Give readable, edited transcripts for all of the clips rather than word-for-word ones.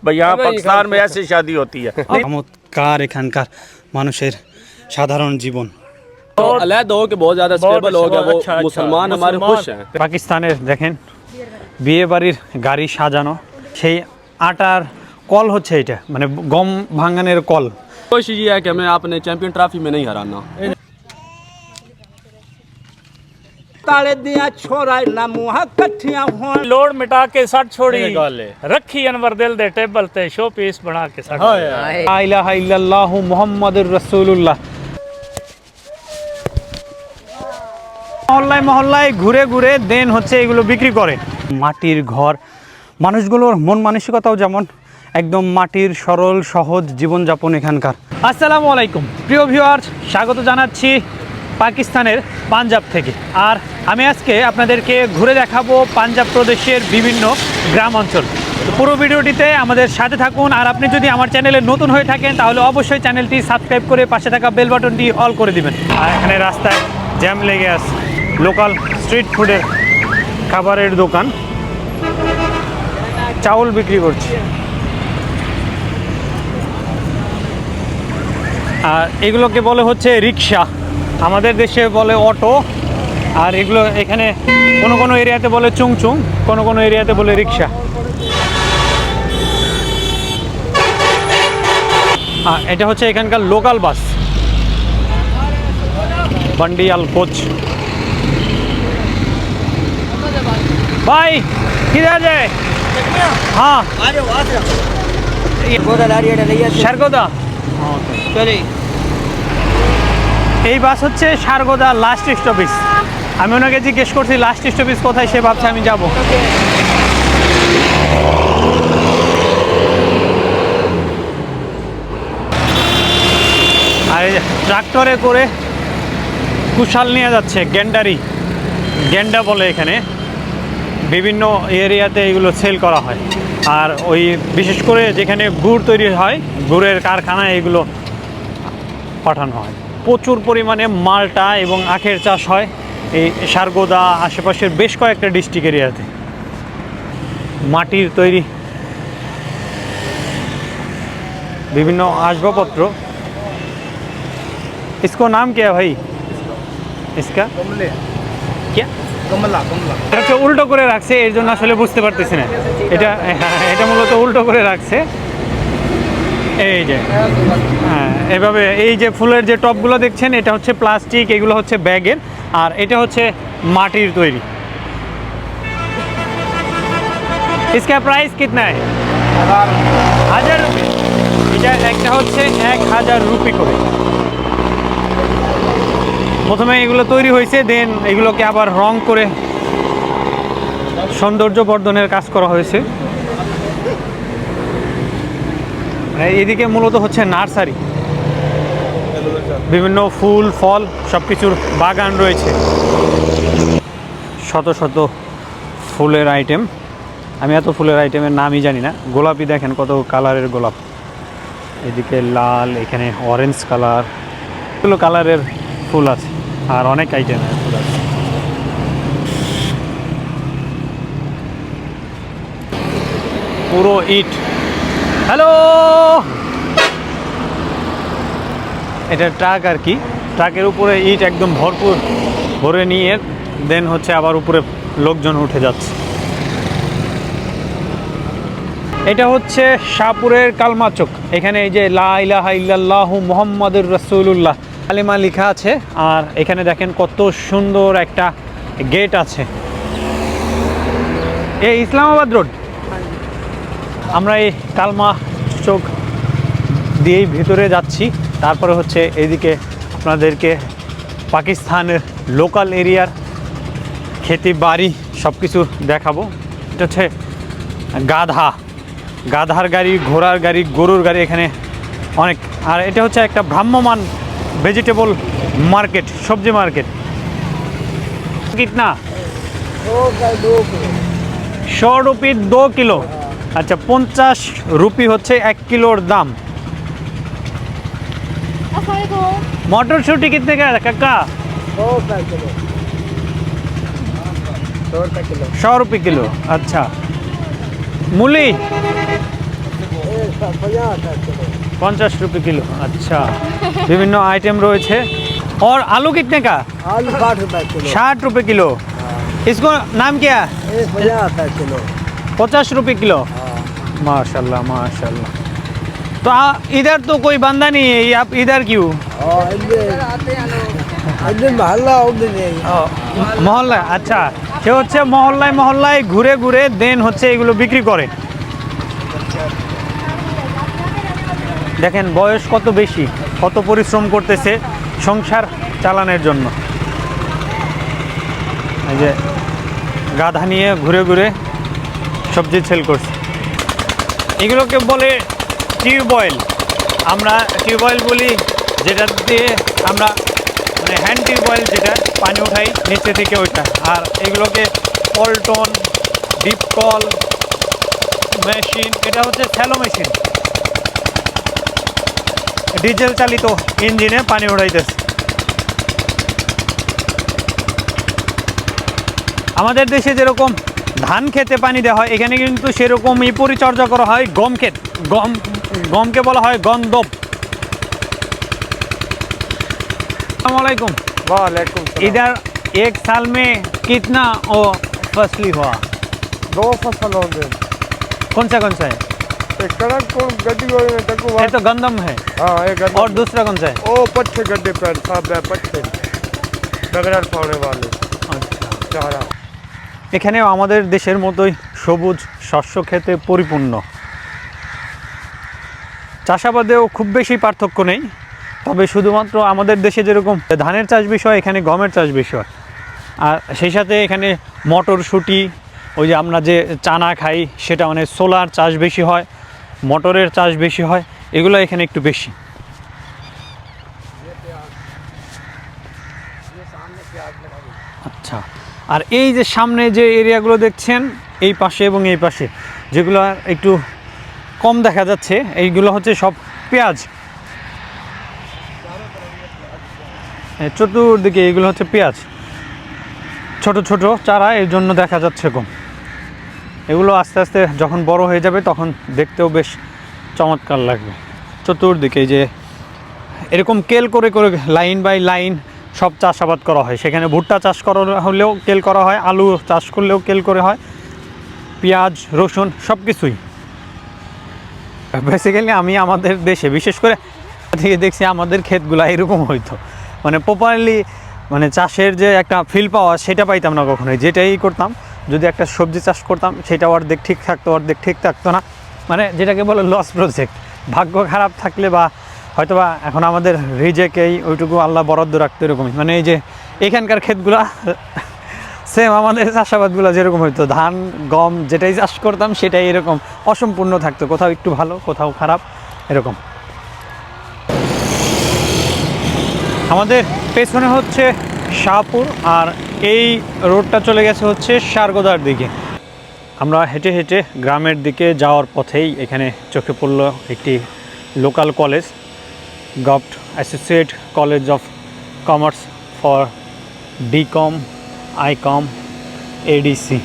भाई यहाँ पाकिस्तान में ऐसी शादी होती है। চমৎকার এখানকার মানুষের সাধারণ জীবন। अलग हो के बहुत ज्यादा स्टेबल हो गया, वो मुसलमान हमारे खुश हैं। পাকিস্তানের দেখেন বিয়ে বাড়ির গাড়ি সাজানো, সেই আটার কল হচ্ছে এটা, মানে গম ভাঙানোর কল। कोशिश ये है कि हमें आपने चैंपियन ट्रॉफी में नहीं हराना। लोड मिटा के सट छोड़ी रखी अनवर दिल दे टेबल ते शो पीस बना के सट। লা ইলাহা ইল্লাল্লাহু মুহাম্মাদুর রাসূলুল্লাহ। মহল্লায় মহল্লায় ঘুরে ঘুরে দেন হচ্ছে এগুলো বিক্রি করে। মাটির ঘর, মানুষগুলোর মন মানসিকতাও যেমন একদম মাটির সরল সহজ জীবনযাপন এখানকার। আসসালামু আলাইকুম প্রিয় ভিউয়ার্স, স্বাগত জানাচ্ছি পাকিস্তানের পাঞ্জাব থেকে। আর আমি আজকে আপনাদেরকে ঘুরে দেখাবো পাঞ্জাব প্রদেশের বিভিন্ন গ্রাম অঞ্চল। তো পুরো ভিডিওটিতে আমাদের সাথে থাকুন। আর আপনি যদি আমার চ্যানেলে নতুন হয়ে থাকেন তাহলে অবশ্যই চ্যানেলটি সাবস্ক্রাইব করে পাশে থাকা বেল বাটনটি অল করে দিবেন। আর এখানে রাস্তায় জ্যাম লেগে আছে, লোকাল স্ট্রিট ফুডের খাবারের দোকান, চাউল বিক্রি করছে। আর এগুলোকে বলে হচ্ছে রিক্সা, আমাদের দেশে বলে অটো। আর এগুলো এখানে কোনো কোনো এরিয়াতে বলে চুংচুং, কোনো কোনো এরিয়াতে বলে রিক্সা। এটা হচ্ছে এখানকার লোকাল বাস, বান্ডিয়াল কোচ। ভাই কিধার যায়? হ্যাঁ সারগোদা। এই বাস হচ্ছে সারগোদা লাস্ট স্টপেজ। আমি ওনাকে জিজ্ঞেস করছি লাস্ট স্টপেজ কোথায়, সে ভাবছে আমি যাব। আর ট্রাক্টরে করে কুশাল নিয়ে যাচ্ছে, গেন্ডারি, গেন্ডা বলে এখানে। বিভিন্ন এরিয়াতে এগুলো সেল করা হয়। আর ওই বিশেষ করে যেখানে গুড় তৈরি হয়, গুড়ের কারখানায় এগুলো পাঠানো হয়। প্রচুর পরিমাণে মালটা এবং আখের চাষ হয় এই সারগোদা আশেপাশের বেশ কয়েকটা ডিস্ট্রিক্ট এরিয়াতে। মাটির তৈরি বিভিন্ন আসবাবপত্র। इसको नाम क्या है भाई? इसका क्या? এটা উল্টো করে রাখছে, এর জন্য আসলে বুঝতে পারতেছি না। এটা মূলত উল্টো করে রাখছে। এই যে হ্যাঁ, এভাবে এই যে ফুলের যে টপগুলো দেখছেন, এটা হচ্ছে প্লাস্টিক, এগুলো হচ্ছে ব্যাগের। আর এটা হচ্ছে মাটির তৈরি। इसका प्राइस कितना है? 1000 রুপি। এটা একটা হচ্ছে 1000 রুপি করে। প্রথমে এগুলো তৈরি হয়েছে, দেন এগুলোকে আবার রং করে সৌন্দর্য বর্ধনের কাজ করা হয়েছে। এদিকে মূলত হচ্ছে নার্সারি, বিভিন্ন ফুল ফল সব কিছুর বাগান রয়েছে। শত শত ফুলের আইটেম, আমি এত ফুলের আইটেমের নামই জানি না। গোলাপি দেখেন কত কালারের গোলাপ, এদিকে লাল, এখানে অরেঞ্জ কালার, এগুলো কালারের ফুল আছে। আর অনেক আইটেমের ফুল আছে। পুরো ইট। হ্যালো, এটা ট্রাক আর কি, ট্রাকের উপরে ইট একদম ভরপুর ভরে নিয়ে দেন হচ্ছে আবার উপরে লোকজন উঠে যাচ্ছে। এটা হচ্ছে শাহপুরের কালমাচক। এখানে এই যে লা ইলাহা ইল্লাল্লাহু মুহাম্মাদুর রাসূলুল্লাহ কালিমা লেখা আছে। আর এখানে দেখেন কত সুন্দর একটা গেট আছে। এই ইসলামাবাদ রোড। আমরা এই কালমা চোখ দিয়েই ভিতরে যাচ্ছি। তারপরে হচ্ছে এইদিকে আপনাদেরকে পাকিস্তানের লোকাল এরিয়ার খেতি বাড়ি সব কিছু দেখাবো। এটা হচ্ছে গাধা, গাধার গাড়ি, ঘোড়ার গাড়ি, গরুর গাড়ি এখানে অনেক। আর এটা হচ্ছে একটা ভ্রাম্যমান ভেজিটেবল মার্কেট, সবজি মার্কেট। কিতনা? 100 rupee 2 kilo. আচ্ছা, 50 রুপি হচ্ছে 1 কিলোর দাম। মটরশুটি কিতনে का काका? 100 रुपये किलो। अच्छा, मूली 50 रुपये किलो। अच्छा, विभिन्न आइटम रही। और आलू कितने का? आलू 60 रुपए किलो। 60 रुपये किलो। इसको नाम क्या? 50 रुपए किलो। 50 रुपये किलो। माशाल्लाह माशाल्लाह। तो इधर तो कोई बंदा नहीं है, आप इधर क्यों? মহল্লা। আচ্ছা, সে হচ্ছে মহল্লায় মহল্লায় ঘুরে ঘুরে দেন হচ্ছে এগুলো বিক্রি করে। দেখেন বয়স কত বেশি, কত পরিশ্রম করতেছে সংসার চালানোর জন্য। এই যে গাধা নিয়ে ঘুরে ঘুরে সবজি সেল করছে। এগুলোকে বলে টিউবওয়েল। আমরা টিউবওয়েল বলি, যেটা দিয়ে আমরা মানে হ্যান্ড টিউবওয়েল, যেটা পানি উঠাই নিচে থেকে ওইটা। আর এগুলোকে পল্টন, ডিপ কল মেশিন, এটা হচ্ছে স্যালো মেশিন, ডিজেল চালিত ইঞ্জিনে পানি উঠাইতেছে। আমাদের দেশে যেরকম ধান খেতে পানি দেওয়া হয়, এখানে কিন্তু সেরকমই পরিচর্যা করা হয় গম ক্ষেত। গমকে বলা হয় গন্ধব। अस्सलामुअलैकुम। वालेकुम। इधर एक साल में कितना फसली हुआ? 2 फसल हो गए। कौन सा है? एक कड़क को गड्डी में तको। ये तो गंदम है। हाँ, एक गड्डी। और दूसरा कौन सा है? ओ पट्टे गड्ढे पर सब है पट्टे डगरार पाने वाले। अच्छा। चारा এখানেও আমাদের দেশের মতোই সবুজ শস্য খেতে পরিপূর্ণ। চাষাবাদেও খুব বেশি পার্থক্য নেই, তবে শুধুমাত্র আমাদের দেশে যেরকম ধানের চাষ বেশি হয়, এখানে গমের চাষ বেশি হয়। আর সেই সাথে এখানে মটরশুঁটি, ওই যে আমরা যে চানা খাই সেটা, মানে সোলার চাষ বেশি হয়, মটরের চাষ বেশি হয়, এগুলো এখানে একটু বেশি। আচ্ছা, আর এই যে সামনে যে এরিয়াগুলো দেখছেন, এই পাশে এবং এই পাশে যেগুলো একটু কম দেখা যাচ্ছে, এইগুলো হচ্ছে সব পেঁয়াজ। চতুর্দিকে এগুলো হচ্ছে পেঁয়াজ, ছোট ছোট চারা, এর জন্য দেখা যাচ্ছে কম। এগুলো আস্তে আস্তে যখন বড় হয়ে যাবে তখন দেখতেও বেশ চমৎকার লাগবে। চতুর্দিকে যে এরকম কেল করে করে লাইন বাই লাইন সব চাষাবাদ করা হয়। সেখানে ভুট্টা চাষ করা হলেও কেল করা হয়, আলু চাষ করলেও কেল করে হয়, পেঁয়াজ রসুন সব কিছুই। বেসিক্যালি আমি আমাদের দেশে বিশেষ করে থেকে দেখছি আমাদের ক্ষেতগুলো এরকম হইতো, মানে প্রপারলি মানে চাষের যে একটা ফিল পাওয়া সেটা পাইতাম না কখনোই। যেটাই করতাম, যদি একটা সবজি চাষ করতাম সেটা অর্ধেক ঠিক থাকতো, অর্ধেক ঠিক থাকতো না, মানে যেটাকে বলে লস প্রজেক্ট। ভাগ্য খারাপ থাকলে বা হয়তোবা এখন আমাদের রিজেকেই ওইটুকু আল্লাহ বরাদ্দ রাখতো, এরকমই। মানে এই যে এখানকার ক্ষেতগুলা সেম আমাদের চাষাবাদগুলো যেরকম হইতো, ধান গম যেটাই চাষ করতাম সেটাই এরকম অসম্পূর্ণ থাকতো, কোথাও একটু ভালো কোথাও খারাপ এরকম। আমাদের পেছনে হচ্ছে শাহপুর, আর এই রোডটা চলে গেছে হচ্ছে সারগোদার দিকে। আমরা হেঁটে হেঁটে গ্রামের দিকে যাওয়ার পথেই এখানে চোখে পড়ল একটি local college, govt associate college of commerce for Dikom I.Com ADC.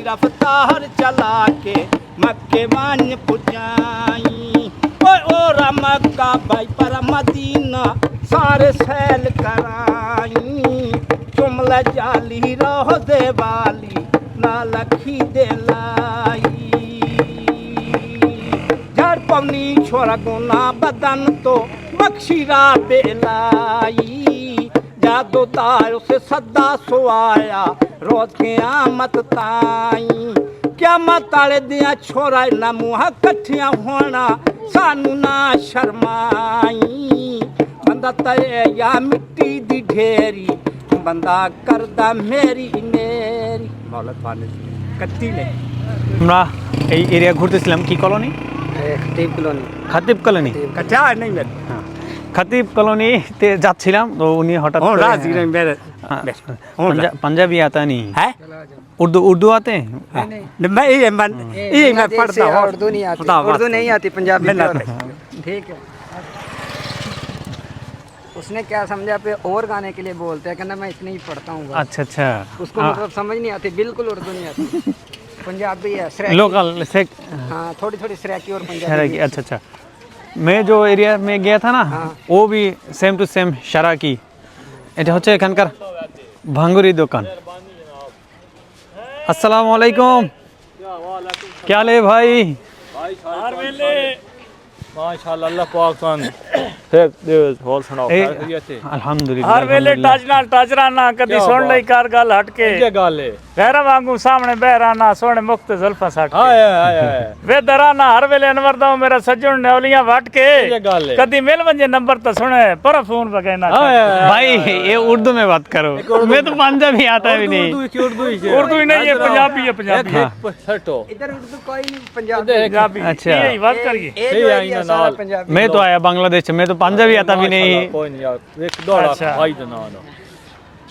रफ्तार चला के मक्के मान पुजाई ओ मक्का भाई पर मदीना सारे सैल कराई चुमला जाली रह दे वाली ना लखी दे लाई झड़ पवनी छोरा गुना बदन तो बख्शीरा बेलाई जादो तार से सदा सुआया रोज के आमत ताई क्या मताले दिया छोरा ना मुहा कठिया होना सानू ना शर्माई बंदा तरे या मिट्टी दी ढेरी बंदा करदा मेरी मेरी मौलत पाने कत्ती ले। আমরা এই এরিয়া ঘুরতেছিলাম, কি কলোনি? खतीब कॉलोनी। খাতিব কলোনি। कट्या नहीं मेरे খাতিব কলোনিতে যাচ্ছিলাম, তো উনি হঠাৎ ओ করে- राजी नहीं मेरे पंजाबी आता नहीं है उर्दू आते हैं? मैं ये मैं पढ़ता हूँ उर्दू नहीं आती, खुदा उर्दू नहीं आती, पंजाबी मैं ना- ठीक है। उसने क्या समझा पे और गाने के लिए बोलते हैं, कहना मैं इतनी ही पढ़ता हूँ बस। अच्छा अच्छा उसको मतलब समझ नहीं आती, बिल्कुल उर्दू नहीं आती। पंजाबी है लोकल से हाँ, थोड़ी थोड़ी सराकी और शहर पंजाबी की। अच्छा अच्छा, मैं जो एरिया में गया था ना वो भी सेम टू सेम সারা কি। এটা হচ্ছে এখানকার ভাঙ্গুরি দোকান। अस्सलाम वालेकुम, क्या हाल है भाई? हर वेले माशाल्लाह अल्लाह पाक सन फिर देव होल सुनाओ ए, खैरियत है अल्हम्दुलिल्लाह हर वेले टाजरा ना कदी सुन लई कार गल हट के ये गल है गैर वांगू सामने बहराना सोने मुक्त जुल्फा सट के हाय हाय हाय वे दराना हर वेले अनवर दा मेरा सज्जन नेवलियां वट के ये गल है कदी मिल वंजे नंबर तो सुने पर फोन बगैना हाय भाई ये उर्दू में बात करो, मैं तो पंजाबी आता भी नहीं। उर्दू ही उर्दू ही नहीं, ये पंजाबी है, पंजाबी हटो इधर उर्दू कोई नहीं, पंजाबी पंजाबी। अच्छा। यही बात करिए। ये जो एरिया सारा पंजाबी। मैं तो आया बांग्लादेश से, मैं तो पंजाबी आता भी नहीं। कोई नहीं यार एक दौड़ा अच्छा। भाई दा ना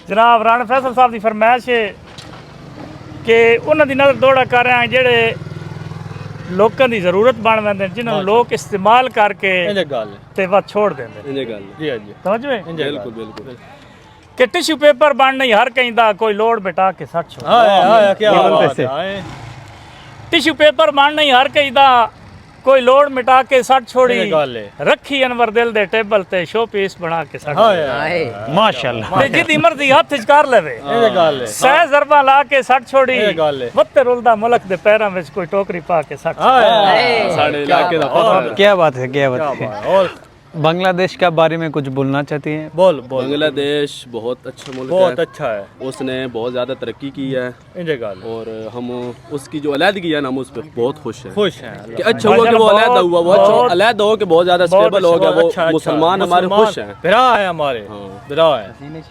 जनाब राणा फैसल साहब की फरमाइश है कि उन्हां दी नज़र दौड़ा कर रहे हैं जेड़े लोकां दी जरूरत बन वैंदे ने, जिन्हां नूं लोक इस्तेमाल करके ये गल है ते बस छोड़ देंदे ने। ये गल जी जी समझ में बिल्कुल बिल्कुल कि टिश्यू पेपर बन नहीं हर कहीं दा कोई लोड बिठा के सट छोड़। हाय हाय क्या बोलते बात से। है टिश्यू पेपर बन नहीं हर कहीं दा कोई लोड मिटा के सट छोड़ी, ये गल है रखी अनवर दिल दे टेबल ते शो पीस बना के सट हाय हाय माशाल्लाह। ते जिदी मर्जी हथ च कर लेवे, ये गल है सह जरबा ला के सट छोड़ी, ये गल है वत्ते रुलदा मुल्क दे पैरां विच कोई टोकरी पा के सट हाय साडे इलाके दा पता क्या बात है, क्या बात है। और बांग्लादेश के बारे में कुछ बोलना चाहती हैं? बोल बोल बांग्लादेश बहुत अच्छा मुल्क बहुत है, अच्छा है उसने बहुत ज़्यादा तरक्की की है ये गल और हम उसकी जो अलहदगी है ना हम उस पर बहुत खुश हैं खुश हैं कि अच्छा हुआ कि वो अलहदा हुआ, वो अच्छा अलहदा हो कि बहुत ज़्यादा स्टेबल हो गया, वो अच्छा, अच्छा। मुसलमान हमारे खुश हैं। भरा है हमारे भरा है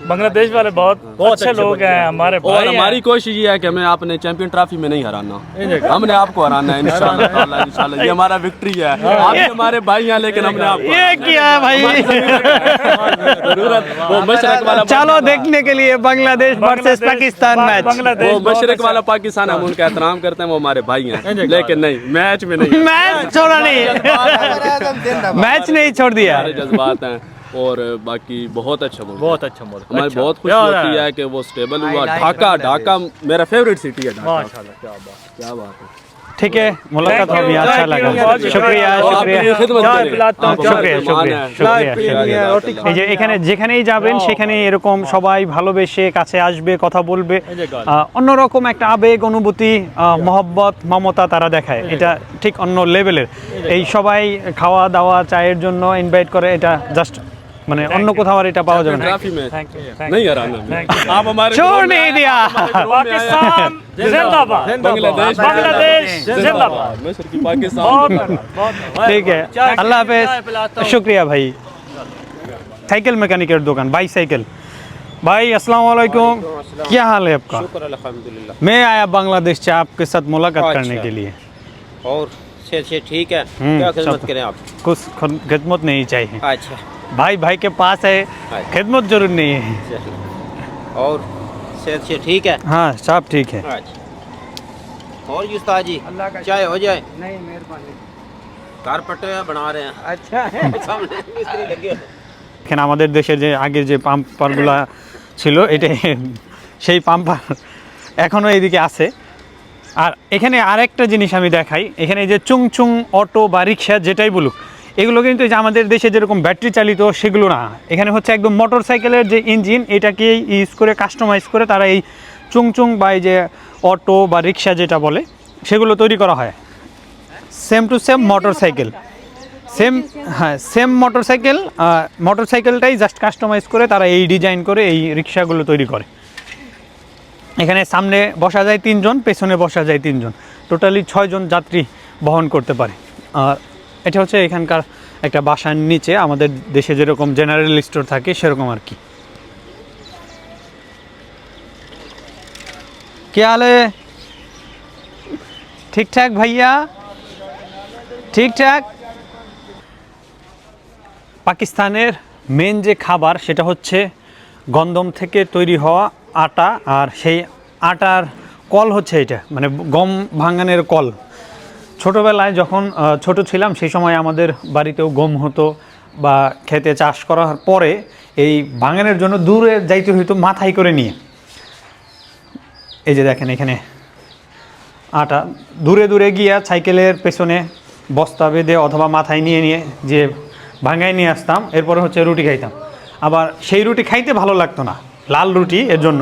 बांग्लादेश वाले बहुत अच्छे लोग हैं, हमारे और भाई हमारी हैं। कोशिश ये है कि हमें आपने चैंपियन ट्रॉफी में नहीं हराना, हमने आपको हराना है इंशाल्लाह। ये हमारा विक्ट्री है, आप भी हमारे भाई हैं लेकिन हमने आपको ये क्या है भाई? जरूरत वो मशरक वाला चलो देखने के लिए बांग्लादेश वर्सेस पाकिस्तान मैच। बांग्लादेश वो मशरक वाला पाकिस्तान, हम उनका एहतराम करते हैं, वो हमारे भाई हैं लेकिन नहीं मैच में नहीं, मैच छोड़ा नहीं, मैच नहीं छोड़ दिया। सारे जज्बात हैं और बाकी बहुत अच्छा मुल्क है। बहुत अच्छा मुल्क हमारी अच्छा। बहुत खुशी होती है कि वो स्टेबल हुआ। ढाका मेरा फेवरेट सिटी है ढाका। माशाल्लाह क्या बात क्या बात है। ठीक है, मुलाकात हुई, अच्छा लगा, शुक्रिया शुक्रिया শুক্রিয়া। এই যে এখানে যেখানেই যাবেন সেখানেই এরকম সবাই ভালোবেসে কাছে আসবে, কথা বলবে, অন্যরকম একটা আবেগ অনুভূতি, মহব্বত মমতা তারা দেখায়, এটা ঠিক অন্য লেভেলের। এই সবাই খাওয়া দাওয়া চায়ের জন্য ইনভাইট করে, এটা জাস্ট মানে অন্য কোথাও আর এটা পাওয়া যাবে না। ट्रॉफी में नहीं हराना आप हमारे छोड़ नहीं दिया। पाकिस्तान जिंदाबाद, बांग्लादेश बांग्लादेश जिंदाबाद। मिस्र की पाकिस्तान ठीक है, अल्लाह हाफिज, शुक्रिया भाई। साइकिल मैकेनिकर दुकान बाईसाइकिल भाई, अस्सलाम वालेकुम, क्या हाल है आपका? अल्हम्दुलिल्लाह। मैं आया बांग्लादेश से आपके साथ मुलाकात करने के लिए। और से ठीक है, क्या खिदमत करें आप? कुछ खिदमत नहीं चाहिए, अच्छा भाई भाई के पास है, खिदमत जरूर नहीं है। और सेहत से ठीक है? हाँ सब ठीक है। अच्छा और जी उस्ताद जी चाय हो जाए? नहीं मेहरबानी। कारपेट बना रहे हैं अच्छा है सामने मिस्त्री लगे এখানে আমাদের দেশের যে আগের যে পাম্পারগুলো ছিল, এটা সেই পাম্পার এখনও এইদিকে আছে। আর এখানে আরেকটা জিনিস আমি দেখাই, এখানে যে চুং চুং অটো বা রিক্সা যেটাই বলুক, এগুলো কিন্তু যে আমাদের দেশে যেরকম ব্যাটারি চালিত সেগুলো না, এখানে হচ্ছে একদম মোটর সাইকেলের যে ইঞ্জিন এটাকে ইউজ করে কাস্টমাইজ করে তারা এই চুং চুং বা এই যে অটো বা রিক্সা যেটা বলে সেগুলো তৈরি করা হয়। Same to same motor cycle, same হ্যাঁ সেম মোটর সাইকেলটাই জাস্ট কাস্টমাইজ করে তারা এই ডিজাইন করে এই রিক্সাগুলো তৈরি করে। এখানে সামনে বসা যায় 3 জন, পেছনে বসা যায় 3 জন, টোটালি 6 জন যাত্রী বহন করতে পারে। আর এটা হচ্ছে এখানকার একটা বাসার নিচে আমাদের দেশে যেরকম জেনারেল স্টোর থাকে সেরকম আর কি। क्या हाल है? ठीक ठाक भैया, ठीक ठाक। পাকিস্তানের মেন যে খাবার সেটা হচ্ছে গন্দম থেকে তৈরি হওয়া আটা, আর সেই আটার কল হচ্ছে এটা, মানে গম ভাঙানোর কল। ছোটোবেলায় যখন ছোট ছিলাম সেই সময় আমাদের বাড়িতেও গম হতো বা খেতে চাষ করার পরে এই ভাঙানোর জন্য দূরে যাইতে হইতো মাথায় করে নিয়ে। এই যে দেখেন এখানে আটা দূরে দূরে গিয়া সাইকেলের পেছনে বস্তা বেঁধে অথবা মাথায় নিয়ে নিয়ে যে ভাঙায় নিয়ে আসতাম, এরপরে হচ্ছে রুটি খাইতাম। আবার সেই রুটি খাইতে ভালো লাগতো না, লাল রুটি, এর জন্য।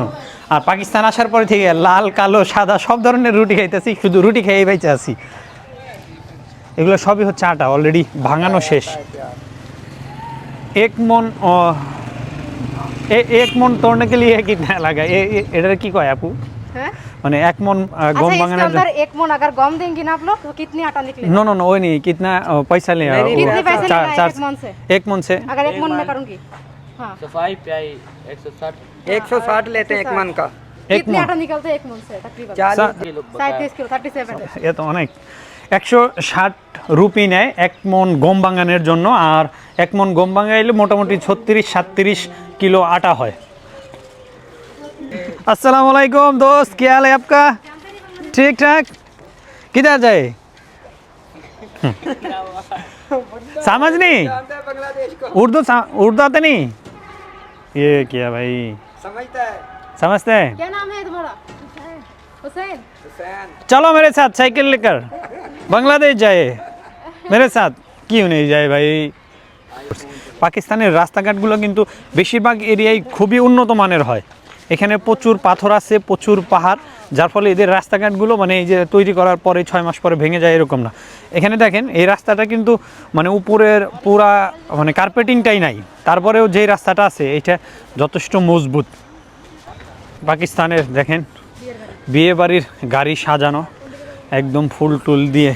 আর পাকিস্তান আসার পরে থেকে লাল, কালো, সাদা সব ধরনের রুটি খাইতেছি, শুধু রুটি খেয়েই বেঁচে আছি। এগুলো সবই হচ্ছে আটা, অলরেডি ভাঙানো শেষ। এক মন तोड़ने के लिए कितना लगा? এটা কি কয় আপু? हैं? মানে এক মন গম अच्छा, इसके ভাঙানোর अंदर एक मन अगर गम देंगे ना आप लोग तो कितनी आटा निकलेगा? नो नो नो, वो नहीं, कितना पैसा ले? कितने पैसे लेगा एक मन से? एक मन से अगर एक मन में करूंगी, हाँ, 160 लेते हैं एक मन का। कितनी आटा निकलता है एक मन से तकरीबन? 37 किलो, 37। এ তো অনেক। 160 রুপি নেয় এক মন গম ভাঙানোর জন্য, আর এক মন গম ভাঙাইলে মোটামুটি 36-37 কিলো আটা হয়। अस्सलाम वालेकुम दोस्त, क्या हाल है आपका? ठीक ठाक। किधर जाए? समझ नहीं? उर्दू आते नहीं? ये क्या भाई, समझता है? समझते हैं? क्या नाम है तुम्हारा? हुसैन। चलो मेरे साथ साइकिल लेकर बांग्लादेश जाए मेरे साथ। क्यों नहीं जाए भाई? পাকিস্তানের রাস্তাঘাটগুলো কিন্তু বেশিরভাগ এরিয়ায় খুবই উন্নত মানের হয়। এখানে প্রচুর পাথর আছে, প্রচুর পাহাড়, যার ফলে এদের রাস্তাঘাটগুলো মানে এই যে তৈরি করার পরে 6 মাস পরে ভেঙে যায় এরকম না। এখানে দেখেন এই রাস্তাটা কিন্তু মানে উপরের পুরা মানে কার্পেটিংটাই নাই, তারপরেও যে রাস্তাটা আছে এটা যথেষ্ট মজবুত। পাকিস্তানের দেখেন বিয়ে বাড়ির গাড়ি সাজানো একদম ফুল টুল দিয়ে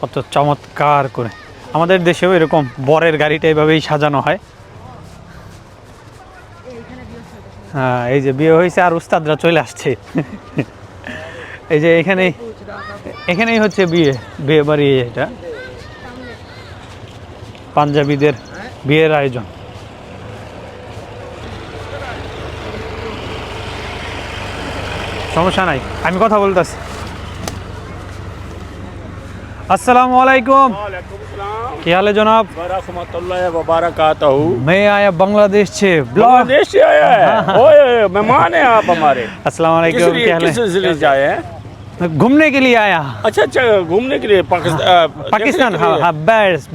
কত চমৎকার করে। আমাদের দেশেও এরকম বরের গাড়িটা এইভাবেই সাজানো হয়। হ্যাঁ, এই যে বিয়ে হয়েছে আর উস্তাদরা চলে আসছে। এই যে এখানেই হচ্ছে বিয়ে বাড়ি। এটা পাঞ্জাবিদের বিয়ের আয়োজন। সমস্যা নাই, আমি কথা বলতেছি। अस्सलाम वालेकुम। क्या हाल है जनाब? रहमतुल्लाहि व बरकातहू। मैं आया बांग्लादेश से। बांग्लादेश से आया है? ओए मेहमान हैं आप हमारे। अस्सलाम वालेकुम, क्या हाल किस सिलसिले से आए हैं? है? घूमने के लिए आया। अच्छा अच्छा, घूमने के लिए पाकिस्तान, हाँ हाँ, बस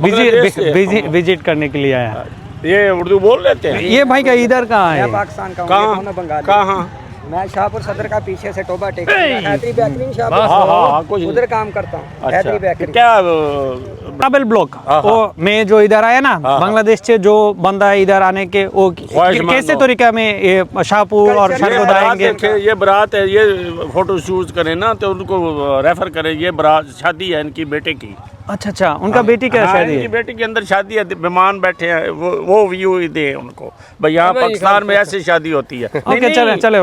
विजिट करने के लिए आया। ये उर्दू बोल लेते हैं? ये भाई का इधर कहाँ मैं है? पाकिस्तान का हूँ, कहाँ? ये दोनों बंगाली। कहाँ? मैं शाहपुर सदर का पीछे से टोबा टेक हैदरी बेकरी शाहपुर हाँ हाँ कुछ उधर काम करता हूँ। हैदरी बेकरी क्या ट्रैवल ब्लॉक। वो मैं जो इधर आया ना बांग्लादेश से, जो बंदा इधर आने के वो कैसे तरीका में ये शाहपुर और शाहपुर आएंगे? ये बारात है, ये फोटो शूट करें ना तो उनको रेफर करें। ये बारात शादी है इनकी बेटे की। अच्छा अच्छा, उनका बेटी क्या शादी इनकी है? बेटी के अंदर शादी है, मेहमान बैठे हैं, वो व्यू दे उनको भाई। यहाँ पाकिस्तान में ऐसी शादी होती है। ओके, चले चले,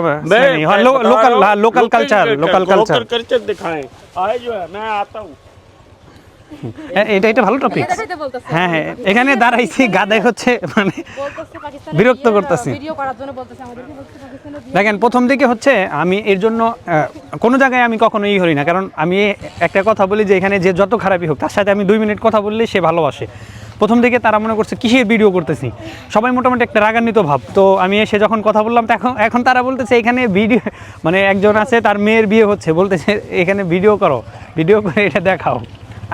लोकल कल्चर दिखाएं। आए जो है मैं आता हूँ। এটা ভালো টপিক। হ্যাঁ হ্যাঁ, এখানে দাঁড়াইছি গাদায় হচ্ছে মানে বিরক্ত করতেছি। ভিডিও করার জন্য বলতেছে আমাদেরকে, বলতে পাকিস্তানের দেখেন প্রথম দিকে হচ্ছে আমি এর জন্য কোনো জায়গায় আমি কখনো করি না, কারণ আমি একটা কথা বলি যে এখানে যে যত খারাপই হোক তার সাথে আমি 2 মিনিট কথা বললেই সে ভালোবাসে। প্রথম দিকে তারা মনে করছে কিসের ভিডিও করতেছি, সবাই মোটামুটি একটা রাগান্বিত ভাব। তো আমি এসে যখন কথা বললাম এখন তারা বলতেছে এখানে ভিডিও মানে একজন আছে তার মেয়ের বিয়ে হচ্ছে, বলতেছে এখানে ভিডিও করো, ভিডিও করে এটা দেখাও।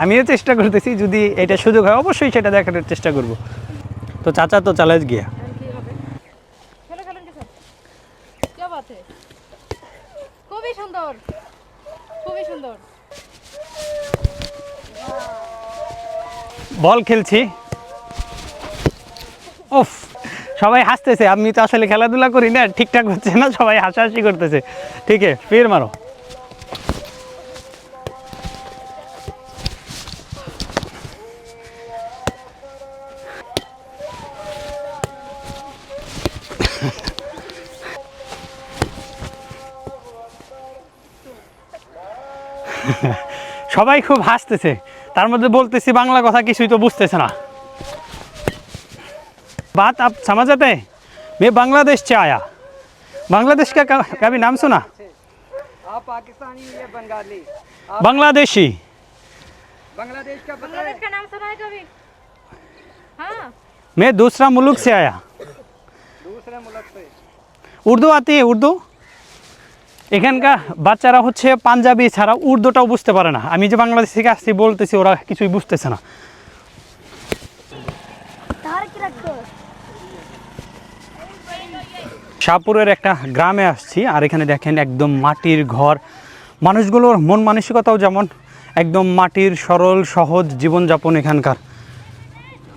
আমিও চেষ্টা করতেছি, যদি এটা সুযোগ হয় অবশ্যই সেটা দেখানোর চেষ্টা করব। তো চাচা তো চালাজ গিয়া। क्या बात है, খুবই সুন্দর, খুবই সুন্দর। বল খেলছি। ওফ, সবাই হাসতেছে। আমি তো আসলে খেলাধুলা করি না, ঠিকঠাক হচ্ছে না, সবাই হাসাহাসি করতেছে। ঠিক আছে, ফির মারো। সবাই খুব হাসতেছে, তার মধ্যে বলতেছি বাংলা কথা, কিছুই তো বুঝতেছে না। बात आप समझ आते हैं? मैं बांग्लादेश से आया। बांग्लादेश का कभी नाम सुना? आप पाकिस्तानी या बंगाली? बांग्लादेशी। बांग्लादेश का पता है? बांग्लादेश का नाम सुना है कभी? हाँ, मैं दूसरा मुल्क से आया। উর্দু আতি উর্দু? এখানকার বাচ্চারা হচ্ছে পাঞ্জাবি ছাড়া উর্দুটাও বুঝতে পারে না। আমি যে বাংলাদেশ থেকে আসছি বলতেছি, ওরা কিছুই বুঝতেছে না। শাহপুরের একটা গ্রামে আসছি, আর এখানে দেখেন একদম মাটির ঘর। মানুষগুলোর মন মানসিকতাও যেমন একদম মাটির সরল সহজ জীবনযাপন এখানকার।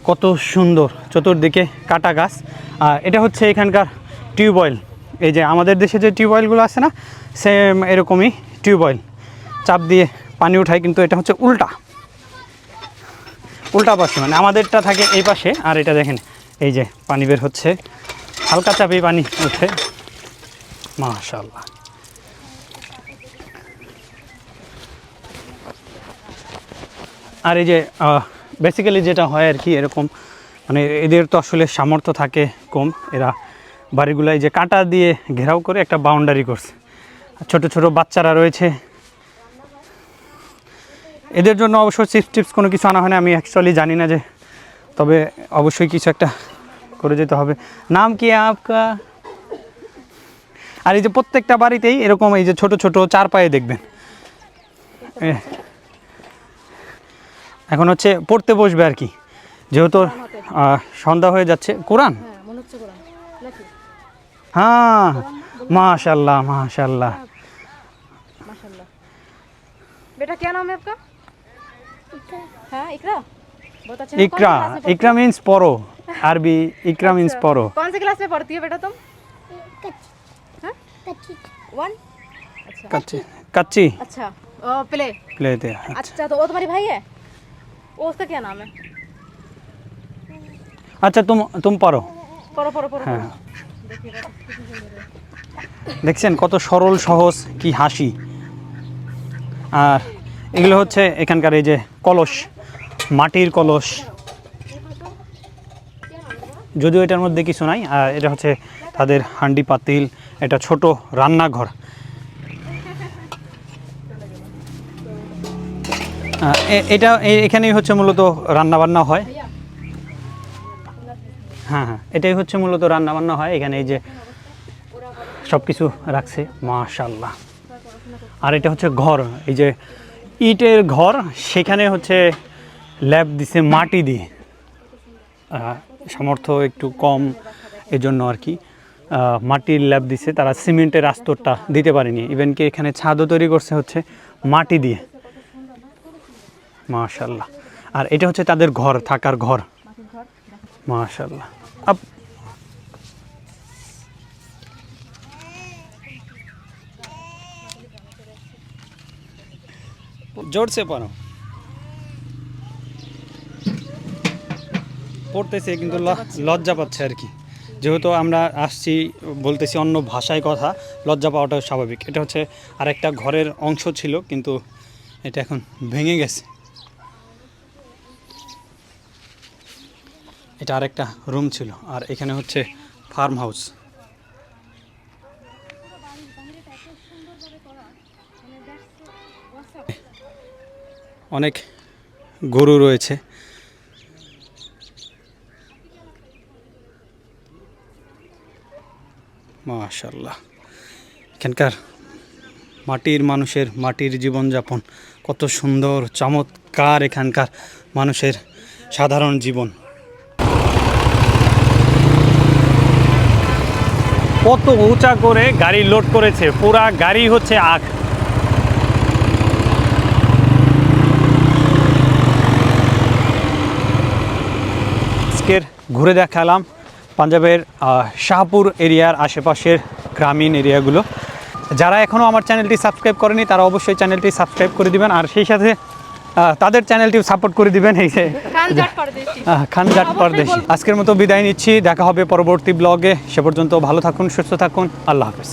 কত সুন্দর, চতুর্দিকে কাটা গাছ। আর এটা হচ্ছে এখানকার টিউবওয়েল। এই যে আমাদের দেশে যে টিউবওয়েলগুলো আছে না, সেম এরকমই টিউবওয়েল, চাপ দিয়ে পানি উঠায়, কিন্তু এটা হচ্ছে উল্টা পাশে, মানে আমাদেরটা থাকে এই পাশে, আর এটা দেখেন এই যে পানি বের হচ্ছে, হালকা চাপেই পানি উঠে। মাশাআল্লাহ। আর এই যে বেসিক্যালি যেটা হয় আর কি, এরকম মানে এদের তো আসলে সামর্থ্য থাকে কম, এরা বাড়িগুলো এই যে কাঁটা দিয়ে ঘেরাও করে একটা বাউন্ডারি করছে। ছোট ছোট বাচ্চারা রয়েছে, এদের জন্য অবশ্য চিপস কোনো কিছু আনা হয় না, আমি অ্যাকচুয়ালি জানি না যে, তবে অবশ্যই কিছু একটা করে যেতে হবে। নাম কি আপকা? আর এই যে প্রত্যেকটা বাড়িতেই এরকম এই যে ছোট ছোট চারপায়ে দেখবেন। এখন হচ্ছে পড়তে বসবে আর কি, যেহেতু সন্ধ্যা হয়ে যাচ্ছে। কোরআন? হ্যাঁ, माशाल्लाह माशाल्लाह। बेटा क्या नाम है आपका? हाँ इकरा। बहुत अच्छा। इकरा, इकरा मीन्स पढ़ो, अरबी इकरा मीन्स पढ़ो। कौन से क्लास में पढ़ती हो बेटा तुम? कच्ची। 1? अच्छा। कच्ची कच्ची। अच्छा प्ले प्ले थे। अच्छा तो वो तुम्हारी भाई है, वो उसका क्या नाम है? अच्छा तुम पढ़ो। पढ़ो पढ़ो पढ़ो। हाँ। দেখছেন কত সরল সহজ, কি হাসি। আর এগুলো হচ্ছে এখানকার এই যে কলস, মাটির কলস, যদিও এটার মধ্যে কিছু নাই। আর এটা হচ্ছে তাদের হান্ডি পাতিল, এটা ছোট রান্নাঘর। এটা এখানেই হচ্ছে মূলত রান্নাবান্না হয়। হ্যাঁ হ্যাঁ, এটাই হচ্ছে মূলত রান্নাবান্না হয় এখানে। এই যে সব কিছু রাখছে, মাশাআল্লাহ। আর এটা হচ্ছে ঘর, এই যে ইটের ঘর, সেখানে হচ্ছে ল্যাব দিছে মাটি দিয়ে। সামর্থ্য একটু কম এজন্য আর কি মাটির ল্যাব দিছে, তারা সিমেন্টের আস্তরটা দিতে পারেনি। ইভেন কি এখানে ছাদও তৈরি করছে হচ্ছে মাটি দিয়ে, মাশাআল্লাহ। আর এটা হচ্ছে তাদের ঘর, থাকার ঘর, মাশাআল্লাহ। জোর সে পড়ো, পড়তেছে কিন্তু লজ্জা পাচ্ছে আর কি, যেহেতু আমরা আসছি বলতেছি অন্য ভাষায় কথা, লজ্জা পাওয়াটাও স্বাভাবিক। এটা হচ্ছে আরেকটা ঘরের অংশ ছিল, কিন্তু এটা এখন ভেঙে গেছে। এটা আরেকটা রুম ছিল, আর এখানে হচ্ছে ফার্ম হাউস। অনেক গরু রয়েছে। মাশাআল্লাহ, এখানকার মাটির মানুষের মাটির জীবনযাপন কত সুন্দর, চমৎকার এখানকার মানুষের সাধারণ জীবন। কত উঁচা করে গাড়ি লোড করেছে, পুরা গাড়ি হচ্ছে আখ। আজকের ঘুরে দেখালাম পাঞ্জাবের শাহপুর এরিয়ার আশেপাশের গ্রামীণ এরিয়াগুলো। যারা এখনও আমার চ্যানেলটি সাবস্ক্রাইব করেনি তারা অবশ্যই চ্যানেলটি সাবস্ক্রাইব করে দিবেন, আর সেই সাথে তাদের চ্যানেলটিও সাপোর্ট করে দিবেন। এই যে খানজাট পরদেশি। আজকের মতো বিদায় নিচ্ছি, দেখা হবে পরবর্তী ব্লগে। সে পর্যন্ত ভালো থাকুন, সুস্থ থাকুন, আল্লাহ হাফেজ।